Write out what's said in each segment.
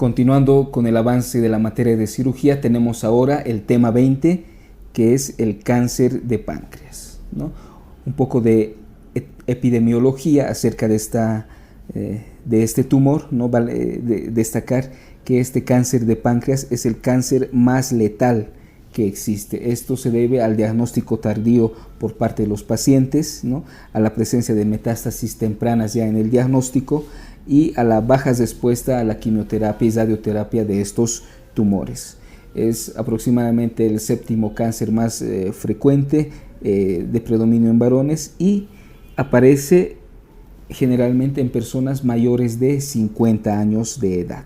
Continuando con el avance de la materia de cirugía, tenemos ahora el tema 20, que es el cáncer de páncreas, ¿no? Un poco de epidemiología acerca de este tumor, ¿no? Vale destacar que este cáncer de páncreas es el cáncer más letal que existe. Esto se debe al diagnóstico tardío por parte de los pacientes, ¿no? A la presencia de metástasis tempranas ya en el diagnóstico y a la baja respuesta a la quimioterapia y radioterapia de estos tumores. Es aproximadamente el séptimo cáncer más frecuente de predominio en varones y aparece generalmente en personas mayores de 50 años de edad.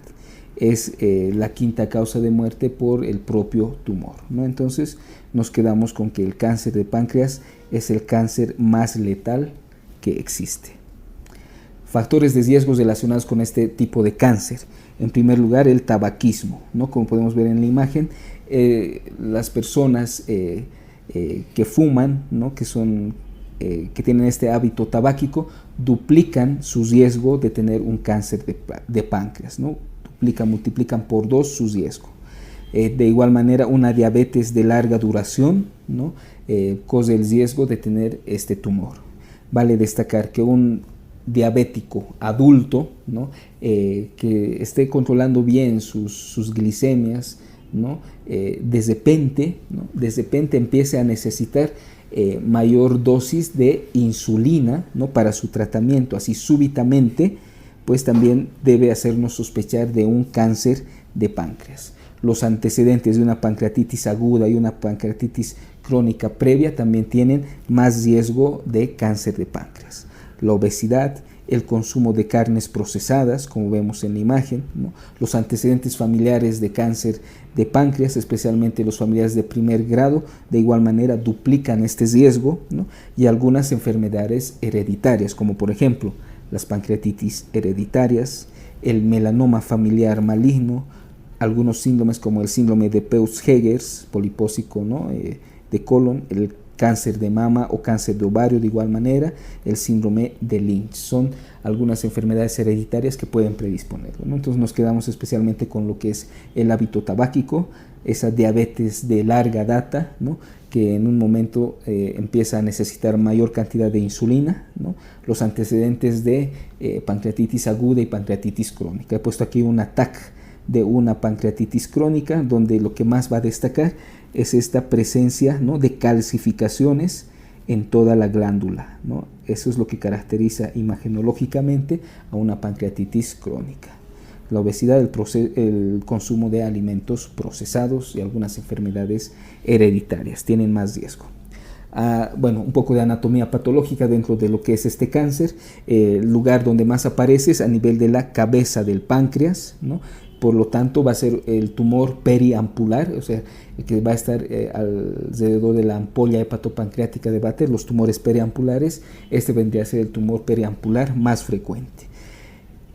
Es la quinta causa de muerte por el propio tumor, ¿no? Entonces nos quedamos con que el cáncer de páncreas es el cáncer más letal que existe. Factores de riesgos relacionados con este tipo de cáncer. En primer lugar, el tabaquismo, ¿no? Como podemos ver en la imagen, las personas que fuman, ¿no? que tienen este hábito tabáquico, duplican su riesgo de tener un cáncer de páncreas, ¿no? Multiplican por 2 su riesgo. De igual manera, una diabetes de larga duración, ¿no? Corre el riesgo de tener este tumor. Vale destacar que un diabético adulto, ¿no? Que esté controlando bien sus glicemias, ¿no? De repente empiece a necesitar mayor dosis de insulina, ¿no? Para su tratamiento, así súbitamente, pues también debe hacernos sospechar de un cáncer de páncreas. Los antecedentes de una pancreatitis aguda y una pancreatitis crónica previa también tienen más riesgo de cáncer de páncreas. La obesidad, el consumo de carnes procesadas, como vemos en la imagen, ¿no? Los antecedentes familiares de cáncer de páncreas, especialmente los familiares de primer grado, de igual manera duplican este riesgo, ¿no? Y algunas enfermedades hereditarias, como por ejemplo las pancreatitis hereditarias, el melanoma familiar maligno, algunos síndromes como el síndrome de Peutz-Jeghers, polipósico, ¿no? De colon, el cáncer de mama o cáncer de ovario de igual manera, el síndrome de Lynch. Son algunas enfermedades hereditarias que pueden predisponerlo, ¿no? Entonces nos quedamos especialmente con lo que es el hábito tabáquico, esa diabetes de larga data, ¿no? Que en un momento empieza a necesitar mayor cantidad de insulina, ¿no? Los antecedentes de pancreatitis aguda y pancreatitis crónica. He puesto aquí un TAC de una pancreatitis crónica, donde lo que más va a destacar es esta presencia, ¿no? De calcificaciones en toda la glándula, ¿no? Eso es lo que caracteriza imagenológicamente a una pancreatitis crónica. La obesidad, el consumo de alimentos procesados y algunas enfermedades hereditarias tienen más riesgo. Bueno, un poco de anatomía patológica dentro de lo que es este cáncer. El lugar donde más aparece es a nivel de la cabeza del páncreas, ¿no? Por lo tanto va a ser el tumor periampular, o sea, el que va a estar alrededor de la ampolla hepatopancreática de Vater, los tumores periampulares. Este vendría a ser el tumor periampular más frecuente.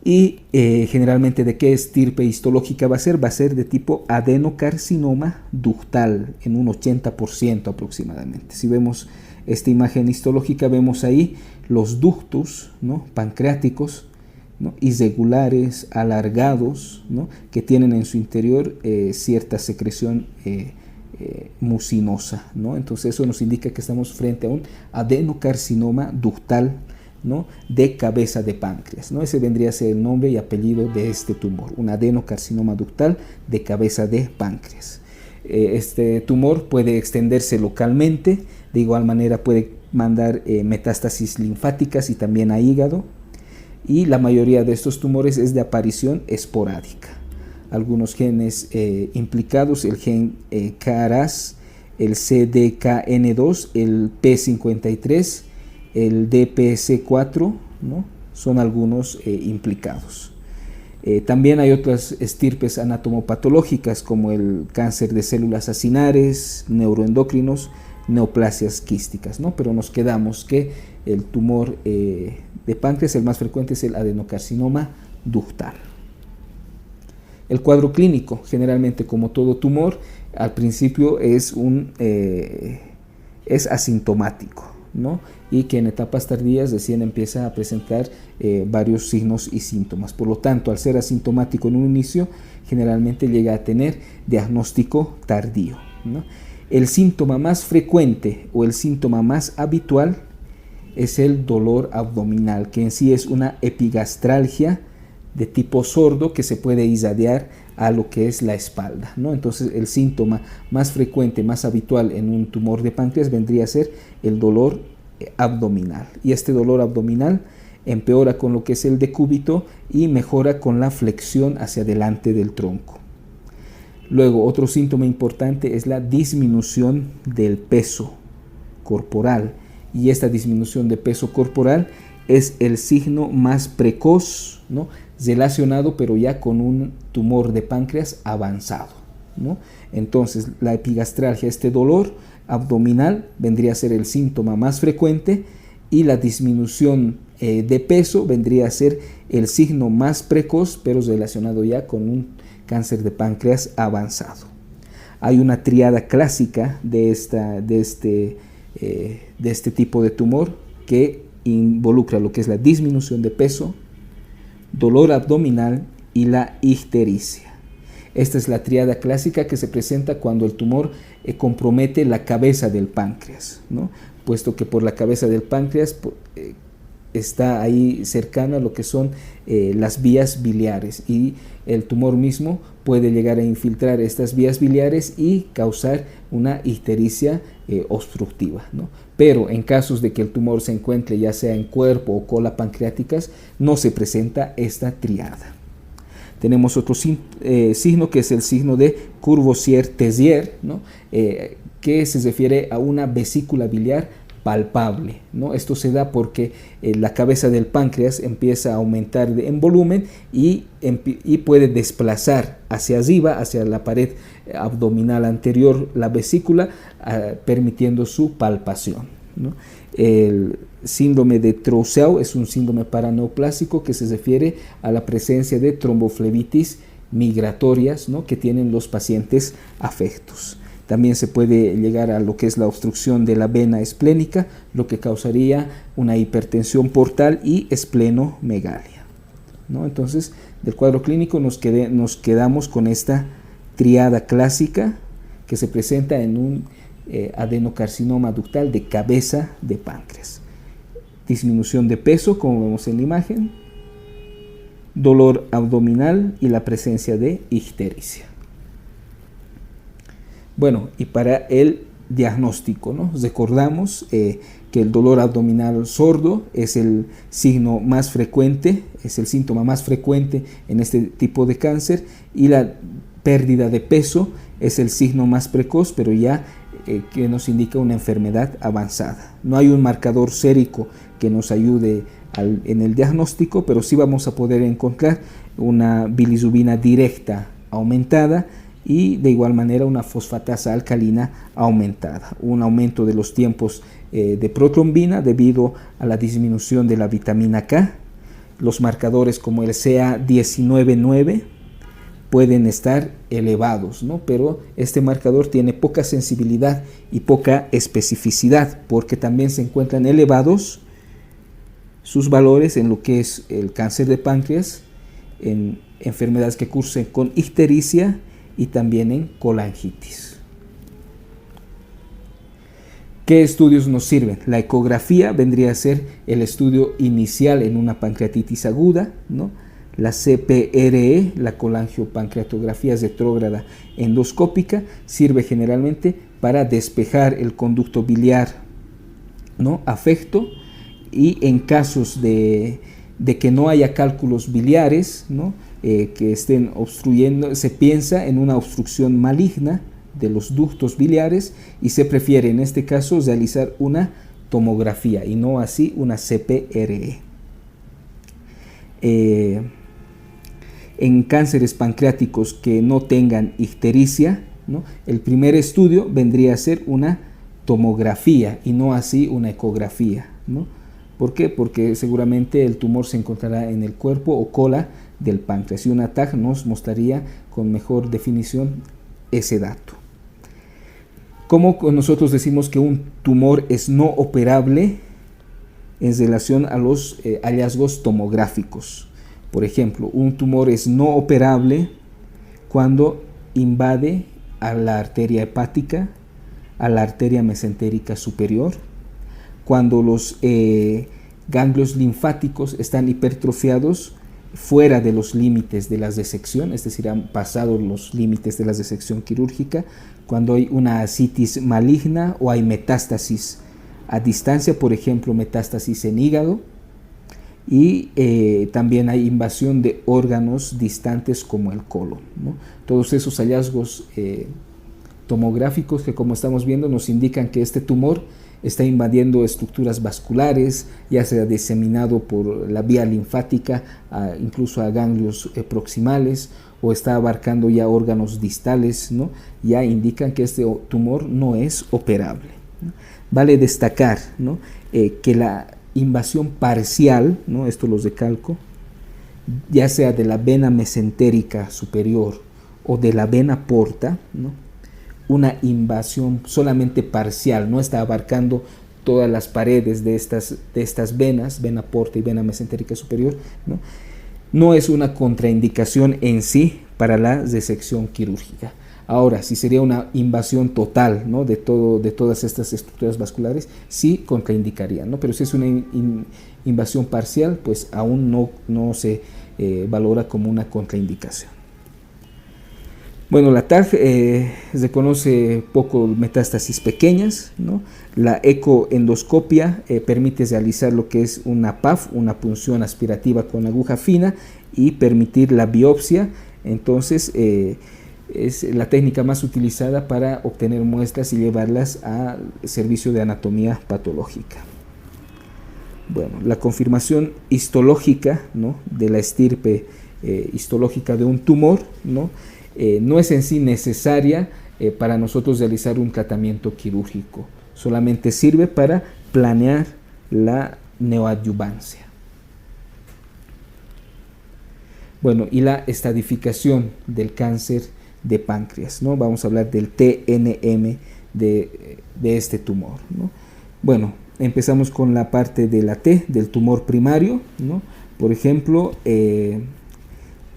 Y generalmente, ¿de qué estirpe histológica va a ser? Va a ser de tipo adenocarcinoma ductal, en un 80% aproximadamente. Si vemos esta imagen histológica, vemos ahí los ductos, ¿no? Pancreáticos, ¿no? Irregulares, alargados, ¿no? Que tienen en su interior cierta secreción mucinosa, ¿no? Entonces eso nos indica que estamos frente a un adenocarcinoma ductal, ¿no? De cabeza de páncreas, ¿no? Ese vendría a ser el nombre y apellido de este tumor, un adenocarcinoma ductal de cabeza de páncreas. Este tumor puede extenderse localmente, de igual manera puede mandar metástasis linfáticas y también a hígado, y la mayoría de estos tumores es de aparición esporádica. Algunos genes implicados, el gen KRAS, el CDKN2, el P53, el DPS4, ¿no? Son algunos implicados. También hay otras estirpes anatomopatológicas como el cáncer de células acinares, neuroendocrinos, neoplasias quísticas, ¿no? Pero nos quedamos que el tumor de páncreas, el más frecuente, es el adenocarcinoma ductal. El cuadro clínico, generalmente como todo tumor, al principio es asintomático, ¿no? y que en etapas tardías recién empieza a presentar varios signos y síntomas. Por lo tanto, al ser asintomático en un inicio, generalmente llega a tener diagnóstico tardío, ¿no? El síntoma más frecuente o el síntoma más habitual es el dolor abdominal, que en sí es una epigastralgia de tipo sordo que se puede irradiar a lo que es la espalda, ¿no? Entonces el síntoma más frecuente, más habitual en un tumor de páncreas vendría a ser el dolor abdominal, y este dolor abdominal empeora con lo que es el decúbito y mejora con la flexión hacia adelante del tronco. Luego, otro síntoma importante es la disminución del peso corporal, y esta disminución de peso corporal es el signo más precoz, ¿no?, relacionado pero ya con un tumor de páncreas avanzado, ¿no? Entonces la epigastralgia, este dolor abdominal, vendría a ser el síntoma más frecuente, y la disminución de peso vendría a ser el signo más precoz pero relacionado ya con un cáncer de páncreas avanzado. Hay una triada clásica de este tipo de tumor que involucra lo que es la disminución de peso, dolor abdominal y la ictericia. Esta es la triada clásica que se presenta cuando el tumor compromete la cabeza del páncreas, ¿no?, puesto que por la cabeza del páncreas está ahí cercana a lo que son las vías biliares, y el tumor mismo puede llegar a infiltrar estas vías biliares y causar una ictericia obstructiva, ¿no? Pero en casos de que el tumor se encuentre ya sea en cuerpo o cola pancreáticas, no se presenta esta triada. Tenemos otro signo que es el signo de Courvoisier-Tézier, ¿no?, que se refiere a una vesícula biliar palpable, ¿no? Esto se da porque la cabeza del páncreas empieza a aumentar en volumen y puede desplazar hacia arriba, hacia la pared abdominal anterior, la vesícula, permitiendo su palpación, ¿no? El síndrome de Trousseau es un síndrome paraneoplásico que se refiere a la presencia de tromboflebitis migratorias, ¿no?, que tienen los pacientes afectos. También se puede llegar a lo que es la obstrucción de la vena esplénica, lo que causaría una hipertensión portal y esplenomegalia, ¿no? Entonces, del cuadro clínico nos quedamos con esta triada clásica que se presenta en un adenocarcinoma ductal de cabeza de páncreas. Disminución de peso, como vemos en la imagen, dolor abdominal y la presencia de ictericia. Bueno, y para el diagnóstico, ¿no?, recordamos que el dolor abdominal sordo es el signo más frecuente, es el síntoma más frecuente en este tipo de cáncer, y la pérdida de peso es el signo más precoz, pero ya que nos indica una enfermedad avanzada. No hay un marcador sérico que nos ayude en el diagnóstico, pero sí vamos a poder encontrar una bilirrubina directa aumentada, y de igual manera una fosfatasa alcalina aumentada, un aumento de los tiempos de protrombina debido a la disminución de la vitamina K. Los marcadores como el CA19-9 pueden estar elevados, ¿no?, pero este marcador tiene poca sensibilidad y poca especificidad, porque también se encuentran elevados sus valores en lo que es el cáncer de páncreas, en enfermedades que cursen con ictericia y también en colangitis. ¿Qué estudios nos sirven? La ecografía vendría a ser el estudio inicial en una pancreatitis aguda, ¿no? La CPRE, la colangiopancreatografía retrógrada endoscópica, sirve generalmente para despejar el conducto biliar, ¿no?, afecto, y en casos de que no haya cálculos biliares, ¿no?, que estén obstruyendo, se piensa en una obstrucción maligna de los ductos biliares, y se prefiere en este caso realizar una tomografía y no así una CPRE. En cánceres pancreáticos que no tengan ictericia, ¿no?, el primer estudio vendría a ser una tomografía y no así una ecografía, ¿no? ¿Por qué? Porque seguramente el tumor se encontrará en el cuerpo o cola del páncreas, y una TAG nos mostraría con mejor definición ese dato. ¿Cómo nosotros decimos que un tumor es no operable? en relación a los hallazgos tomográficos. Por ejemplo, un tumor es no operable cuando invade a la arteria hepática, a la arteria mesentérica superior, cuando los ganglios linfáticos están hipertrofiados fuera de los límites de la disección, es decir, han pasado los límites de la disección quirúrgica, cuando hay una ascitis maligna o hay metástasis a distancia, por ejemplo, metástasis en hígado, y también hay invasión de órganos distantes como el colon, ¿no? Todos esos hallazgos tomográficos que, como estamos viendo, nos indican que este tumor está invadiendo estructuras vasculares, ya sea diseminado por la vía linfática, incluso a ganglios proximales, o está abarcando ya órganos distales, ¿no? Ya indican que este tumor no es operable, ¿no? Vale destacar, ¿no?, que la invasión parcial, ¿no?, esto los recalco, ya sea de la vena mesentérica superior o de la vena porta, ¿no?, una invasión solamente parcial, no está abarcando todas las paredes de estas venas, vena porta y vena mesentérica superior, ¿no? No es una contraindicación en sí para la resección quirúrgica. Ahora, si sería una invasión total, ¿no?, de todas estas estructuras vasculares, sí contraindicaría, ¿no? Pero si es una invasión parcial, pues aún no se valora como una contraindicación. Bueno, la TARF reconoce poco metástasis pequeñas, ¿no? La ecoendoscopia permite realizar lo que es una PAF, una punción aspirativa con aguja fina, y permitir la biopsia. Entonces, es la técnica más utilizada para obtener muestras y llevarlas al servicio de anatomía patológica. Bueno, la confirmación histológica, ¿no?, de la estirpe histológica de un tumor, ¿no?, no es en sí necesaria para nosotros realizar un tratamiento quirúrgico, solamente sirve para planear la neoadyuvancia. Bueno, y la estadificación del cáncer de páncreas, ¿no? Vamos a hablar del TNM de este tumor, ¿no? Bueno, empezamos con la parte de la T, del tumor primario, ¿no? Por ejemplo,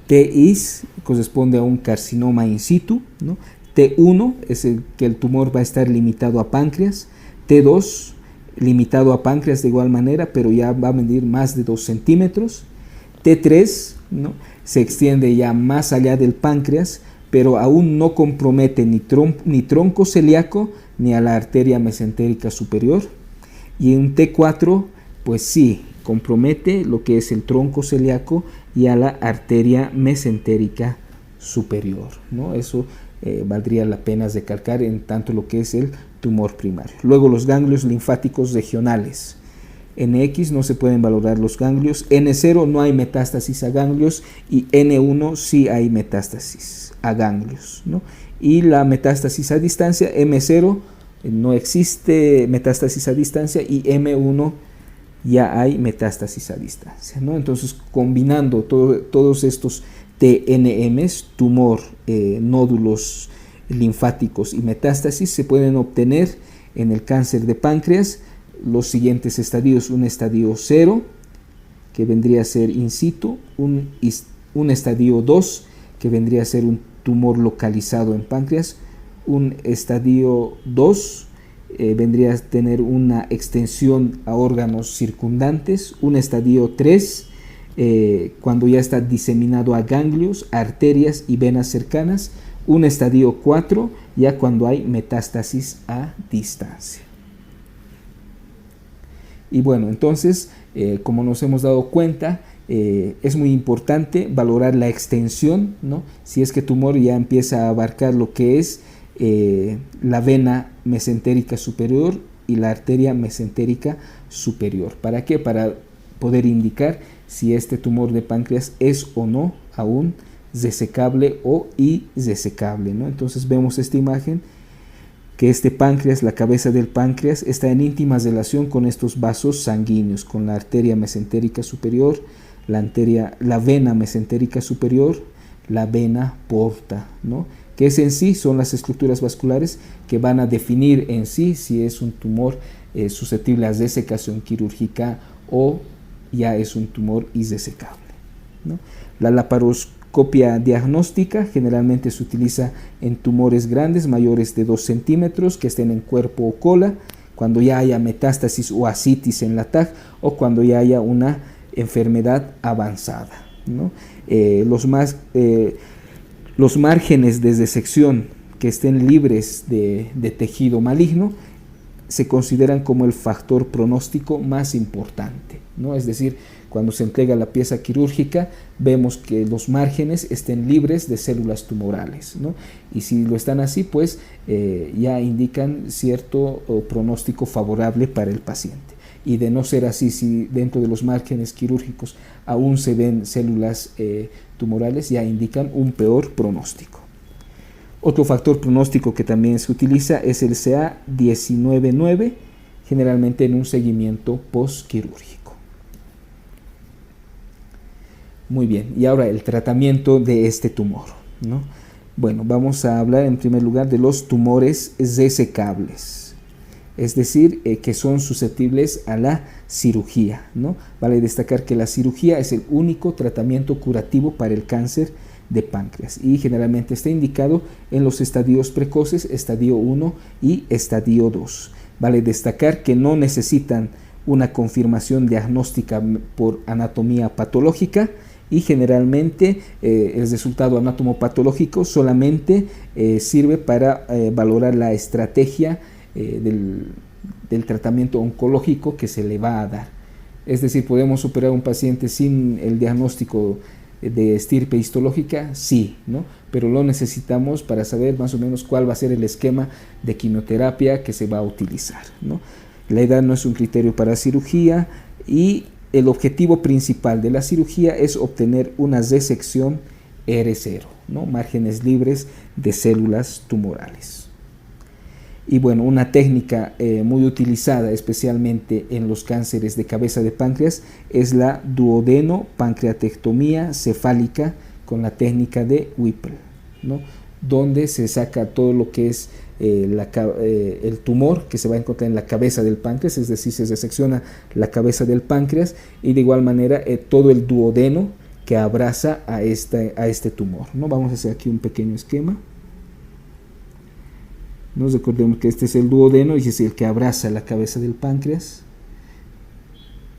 TIS corresponde a un carcinoma in situ, ¿no? T1 es que el tumor va a estar limitado a páncreas, T2 limitado a páncreas de igual manera, pero ya va a medir más de 2 centímetros, T3, ¿no?, se extiende ya más allá del páncreas, pero aún no compromete ni tronco celíaco ni a la arteria mesentérica superior, y un T4 pues sí compromete lo que es el tronco celíaco y a la arteria mesentérica superior, ¿no? Eso valdría la pena recalcar en tanto lo que es el tumor primario. Luego, los ganglios linfáticos regionales. NX no se pueden valorar los ganglios, N0 no hay metástasis a ganglios y N1 sí hay metástasis a ganglios, ¿no? Y la metástasis a distancia, M0 no existe metástasis a distancia y M1 ya hay metástasis a distancia, ¿no? Entonces, combinando todos estos TNMs, tumor, nódulos linfáticos y metástasis, se pueden obtener en el cáncer de páncreas los siguientes estadios: un estadio 0, que vendría a ser in situ, un estadio 2, que vendría a ser un tumor localizado en páncreas, un estadio 2 vendría a tener una extensión a órganos circundantes, un estadio 3 cuando ya está diseminado a ganglios, arterias y venas cercanas, un estadio 4 ya cuando hay metástasis a distancia. Y bueno, entonces, como nos hemos dado cuenta, es muy importante valorar la extensión, ¿no? Si es que el tumor ya empieza a abarcar lo que es la vena mesentérica superior y la arteria mesentérica superior. ¿Para qué? Para poder indicar si este tumor de páncreas es o no aún resecable o irresecable, ¿no? Entonces vemos esta imagen, que este páncreas, la cabeza del páncreas, está en íntima relación con estos vasos sanguíneos, con la arteria mesentérica superior, la vena mesentérica superior, la vena porta, ¿no?, que es en sí son las estructuras vasculares que van a definir en sí si es un tumor susceptible a desecación quirúrgica o ya es un tumor indesecable, ¿no? La laparoscopia diagnóstica generalmente se utiliza en tumores grandes, mayores de 2 centímetros, que estén en cuerpo o cola, cuando ya haya metástasis o ascitis en la TAG o cuando ya haya una enfermedad avanzada, ¿no? Los márgenes de disección que estén libres de tejido maligno se consideran como el factor pronóstico más importante, ¿no? Es decir, cuando se entrega la pieza quirúrgica, vemos que los márgenes estén libres de células tumorales, ¿no? Y si lo están así, pues ya indican cierto pronóstico favorable para el paciente. Y de no ser así, si dentro de los márgenes quirúrgicos aún se ven células tumorales, ya indican un peor pronóstico. Otro factor pronóstico que también se utiliza es el CA19-9, generalmente en un seguimiento postquirúrgico. Muy bien, y ahora el tratamiento de este tumor, ¿no? Bueno, vamos a hablar en primer lugar de los tumores resecables, es decir, que son susceptibles a la cirugía, ¿no? Vale destacar que la cirugía es el único tratamiento curativo para el cáncer de páncreas y generalmente está indicado en los estadios precoces, estadio 1 y estadio 2. Vale destacar que no necesitan una confirmación diagnóstica por anatomía patológica y generalmente el resultado anatomopatológico solamente sirve para valorar la estrategia del tratamiento oncológico que se le va a dar. Es decir, ¿podemos operar a un paciente sin el diagnóstico de estirpe histológica? Sí, ¿no? Pero lo necesitamos para saber más o menos cuál va a ser el esquema de quimioterapia que se va a utilizar, ¿no? La edad no es un criterio para cirugía y el objetivo principal de la cirugía es obtener una resección R0, ¿no? Márgenes libres de células tumorales. Y bueno, una técnica muy utilizada especialmente en los cánceres de cabeza de páncreas es la duodenopancreatectomía cefálica con la técnica de Whipple, ¿no? Donde se saca todo lo que es el tumor que se va a encontrar en la cabeza del páncreas, es decir, se resecciona la cabeza del páncreas y de igual manera todo el duodeno que abraza a este tumor, ¿no? Vamos a hacer aquí un pequeño esquema. Nos recordemos que este es el duodeno y es el que abraza la cabeza del páncreas.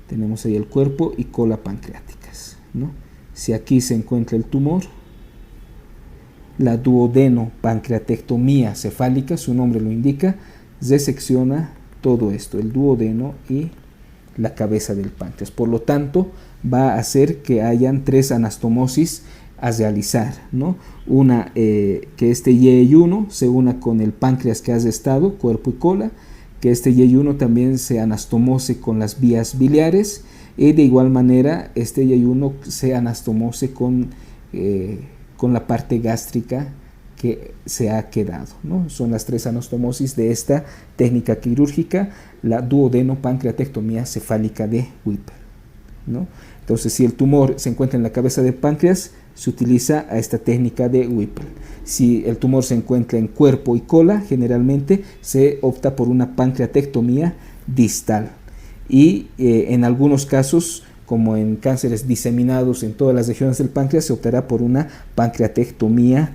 Tenemos ahí el cuerpo y cola pancreáticas, ¿no? Si aquí se encuentra el tumor, la duodenopancreatectomía cefálica, su nombre lo indica, resecciona todo esto, el duodeno y la cabeza del páncreas. Por lo tanto, va a hacer que hayan 3 anastomosis a realizar, ¿no? Una, que este YEI1 se una con el páncreas que has estado, cuerpo y cola, que este YEI1 también se anastomose con las vías biliares y de igual manera este YEI1 se anastomose con la parte gástrica que se ha quedado, ¿no? Son las 3 anastomosis de esta técnica quirúrgica, la duodenopancreatectomía cefálica de Whipple, ¿no? Entonces, si el tumor se encuentra en la cabeza del páncreas, se utiliza a esta técnica de Whipple. Si el tumor se encuentra en cuerpo y cola, generalmente se opta por una pancreatectomía distal. Y en algunos casos, como en cánceres diseminados en todas las regiones del páncreas, se optará por una pancreatectomía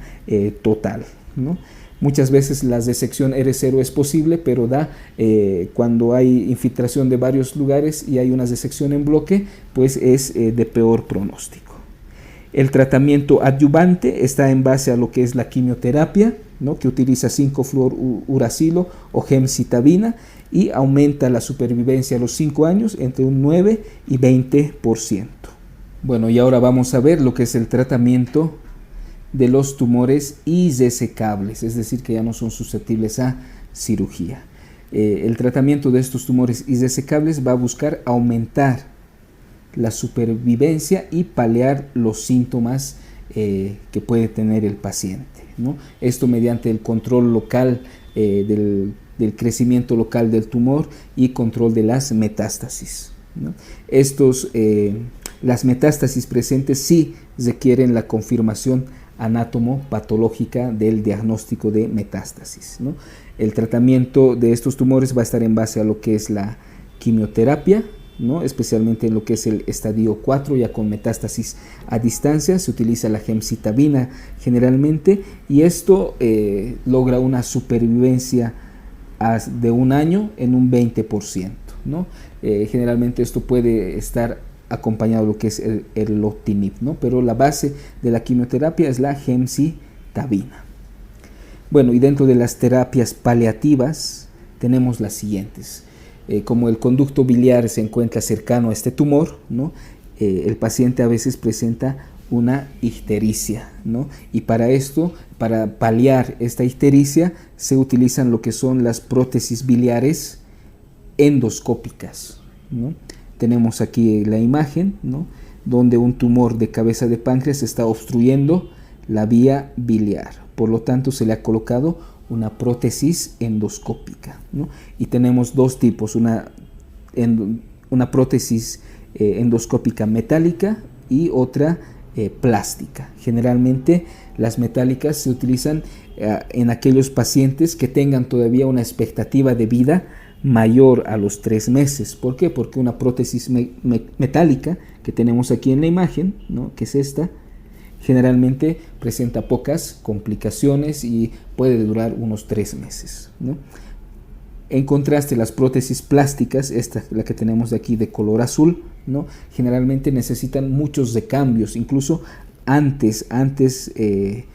total, ¿no? Muchas veces la resección R0 es posible, pero cuando hay infiltración de varios lugares y hay una resección en bloque, pues es de peor pronóstico. El tratamiento adyuvante está en base a lo que es la quimioterapia, ¿no? Que utiliza 5-fluoruracilo o gemcitabina y aumenta la supervivencia a los 5 años entre un 9 y 20%. Bueno, y ahora vamos a ver lo que es el tratamiento de los tumores irresecables, es decir, que ya no son susceptibles a cirugía. El tratamiento de estos tumores irresecables va a buscar aumentar la supervivencia y paliar los síntomas que puede tener el paciente, ¿no? Esto mediante el control local del crecimiento local del tumor y control de las metástasis, ¿no? Las metástasis presentes sí requieren la confirmación anatomopatológica del diagnóstico de metástasis, ¿no? El tratamiento de estos tumores va a estar en base a lo que es la quimioterapia, ¿no? Especialmente en lo que es el estadio 4, ya con metástasis a distancia. Se utiliza la gemcitabina generalmente, y esto logra una supervivencia de un año en un 20%, ¿no? Generalmente esto puede estar acompañado de lo que es el erlotinib, ¿no? Pero la base de la quimioterapia es la gemcitabina. Bueno, y dentro de las terapias paliativas tenemos las siguientes. Como el conducto biliar se encuentra cercano a este tumor, ¿no? El paciente a veces presenta una ictericia, ¿no? Y para esto, para paliar esta ictericia, se utilizan lo que son las prótesis biliares endoscópicas, ¿no? Tenemos aquí la imagen, ¿no? Donde un tumor de cabeza de páncreas está obstruyendo la vía biliar. Por lo tanto, se le ha colocado una prótesis endoscópica, ¿no? Y tenemos dos tipos, una prótesis endoscópica metálica y otra plástica. Generalmente las metálicas se utilizan en aquellos pacientes que tengan todavía una expectativa de vida mayor a los 3 meses. ¿Por qué? Porque una prótesis metálica que tenemos aquí en la imagen, ¿no? Que es esta, generalmente presenta pocas complicaciones y puede durar unos 3 meses, ¿no? En contraste, las prótesis plásticas, esta la que tenemos de aquí de color azul, ¿no? Generalmente necesitan muchos de cambios, incluso antes de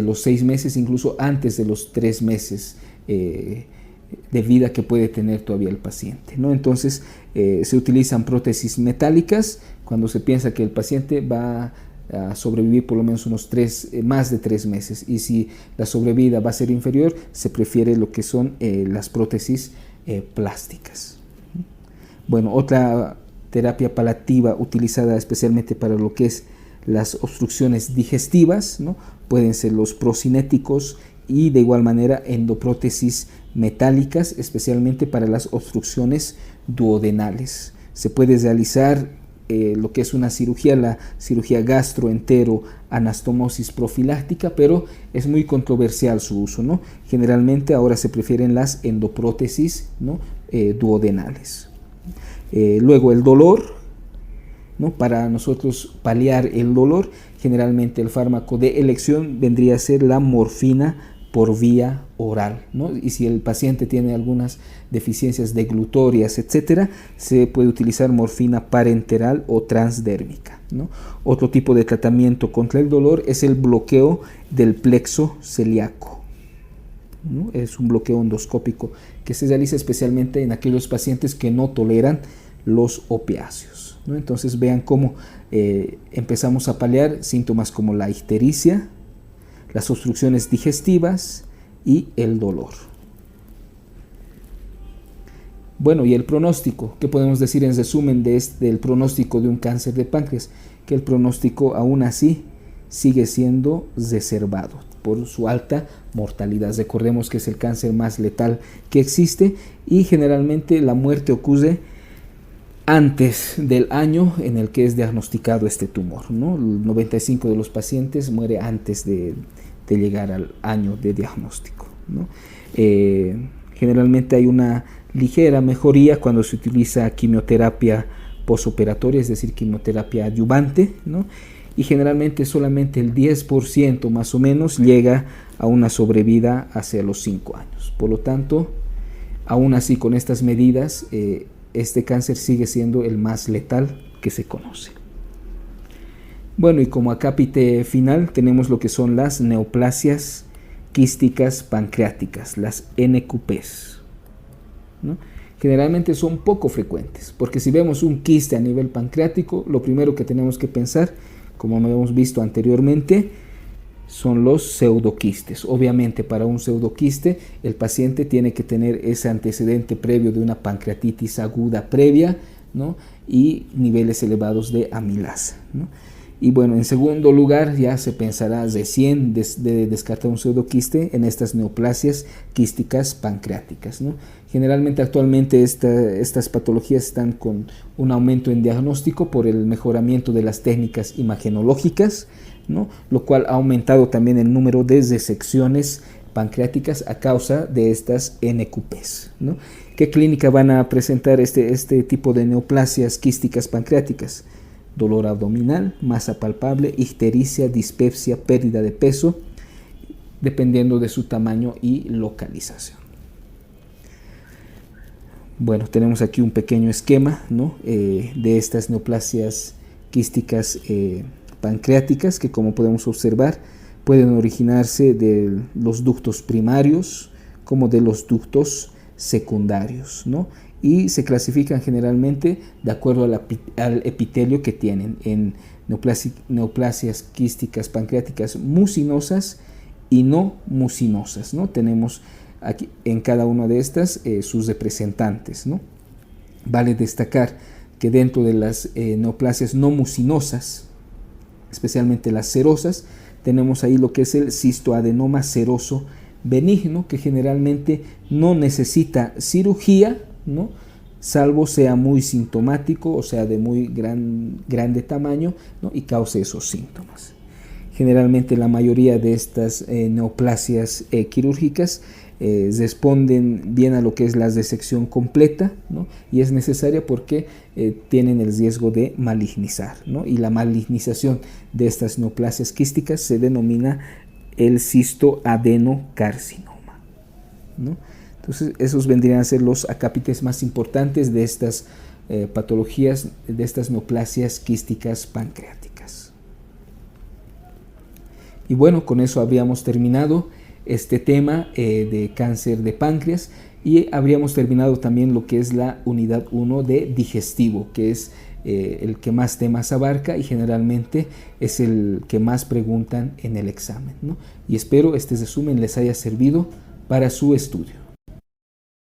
los 6 meses, incluso antes de los 3 meses de vida que puede tener todavía el paciente, ¿no? Entonces se utilizan prótesis metálicas cuando se piensa que el paciente va a sobrevivir por lo menos más de 3 meses, y si la sobrevida va a ser inferior, se prefiere lo que son las prótesis plásticas. Bueno, otra terapia paliativa utilizada especialmente para lo que es las obstrucciones digestivas, ¿no? Pueden ser los procinéticos y de igual manera endoprótesis metálicas, especialmente para las obstrucciones duodenales. Se puede realizar lo que es una cirugía, la cirugía gastroenteroanastomosis profiláctica, pero es muy controversial su uso, ¿no? Generalmente ahora se prefieren las endoprótesis, ¿no? Duodenales. Luego el dolor, ¿no? Para nosotros paliar el dolor, generalmente el fármaco de elección vendría a ser la morfina por vía oral, ¿no? Y si el paciente tiene algunas deficiencias deglutorias, etcétera, se puede utilizar morfina parenteral o transdérmica, ¿no? Otro tipo de tratamiento contra el dolor es el bloqueo del plexo celíaco, ¿no? Es un bloqueo endoscópico que se realiza especialmente en aquellos pacientes que no toleran los opiáceos, ¿no? Entonces vean cómo empezamos a paliar síntomas como la ictericia, las obstrucciones digestivas y el dolor. Bueno, y el pronóstico, ¿qué podemos decir en resumen del pronóstico de un cáncer de páncreas? Que el pronóstico aún así sigue siendo reservado por su alta mortalidad. Recordemos que es el cáncer más letal que existe y generalmente la muerte ocurre antes del año en el que es diagnosticado este tumor, ¿no? El 95% de los pacientes muere antes de llegar al año de diagnóstico, ¿no? Generalmente hay una ligera mejoría cuando se utiliza quimioterapia posoperatoria, es decir, quimioterapia adyuvante, ¿no? Y generalmente solamente el 10% más o menos llega a una sobrevida hacia los 5 años. Por lo tanto, aún así con estas medidas, este cáncer sigue siendo el más letal que se conoce. Bueno, y como acápite final tenemos lo que son las neoplasias quísticas pancreáticas, las NQPs, ¿no? Generalmente son poco frecuentes, porque si vemos un quiste a nivel pancreático, lo primero que tenemos que pensar, como hemos visto anteriormente, son los pseudoquistes. Obviamente para un pseudoquiste el paciente tiene que tener ese antecedente previo de una pancreatitis aguda previa, ¿no? Y niveles elevados de amilasa, ¿no? Y bueno, en segundo lugar ya se pensará recién de descartar un pseudoquiste en estas neoplasias quísticas pancreáticas, ¿no? Generalmente actualmente estas patologías están con un aumento en diagnóstico por el mejoramiento de las técnicas imagenológicas, ¿no? Lo cual ha aumentado también el número de resecciones pancreáticas a causa de estas NQPs, ¿no? ¿Qué clínica van a presentar este tipo de neoplasias quísticas pancreáticas? Dolor abdominal, masa palpable, ictericia, dispepsia, pérdida de peso, dependiendo de su tamaño y localización. Bueno, tenemos aquí un pequeño esquema, ¿no? De estas neoplasias quísticas pancreáticas que, como podemos observar, pueden originarse de los ductos primarios como de los ductos secundarios, ¿no? Y se clasifican generalmente de acuerdo al epitelio que tienen en neoplasias quísticas pancreáticas mucinosas y no mucinosas, ¿no? Tenemos aquí en cada una de estas sus representantes, ¿no? Vale destacar que dentro de las neoplasias no mucinosas, especialmente las serosas, tenemos ahí lo que es el cistoadenoma seroso benigno, que generalmente no necesita cirugía, ¿no? Salvo sea muy sintomático, o sea, de muy grande tamaño, ¿no? Y cause esos síntomas. Generalmente la mayoría de estas neoplasias quirúrgicas responden bien a lo que es la resección completa, ¿no? Y es necesaria porque tienen el riesgo de malignizar, ¿no? Y la malignización de estas neoplasias quísticas se denomina el cistoadenocarcinoma, ¿no? Entonces esos vendrían a ser los acápites más importantes de estas patologías, de estas neoplasias quísticas pancreáticas. Y bueno, con eso habríamos terminado este tema de cáncer de páncreas y habríamos terminado también lo que es la unidad 1 de digestivo, que es el que más temas abarca y generalmente es el que más preguntan en el examen, ¿no? Y espero este resumen les haya servido para su estudio.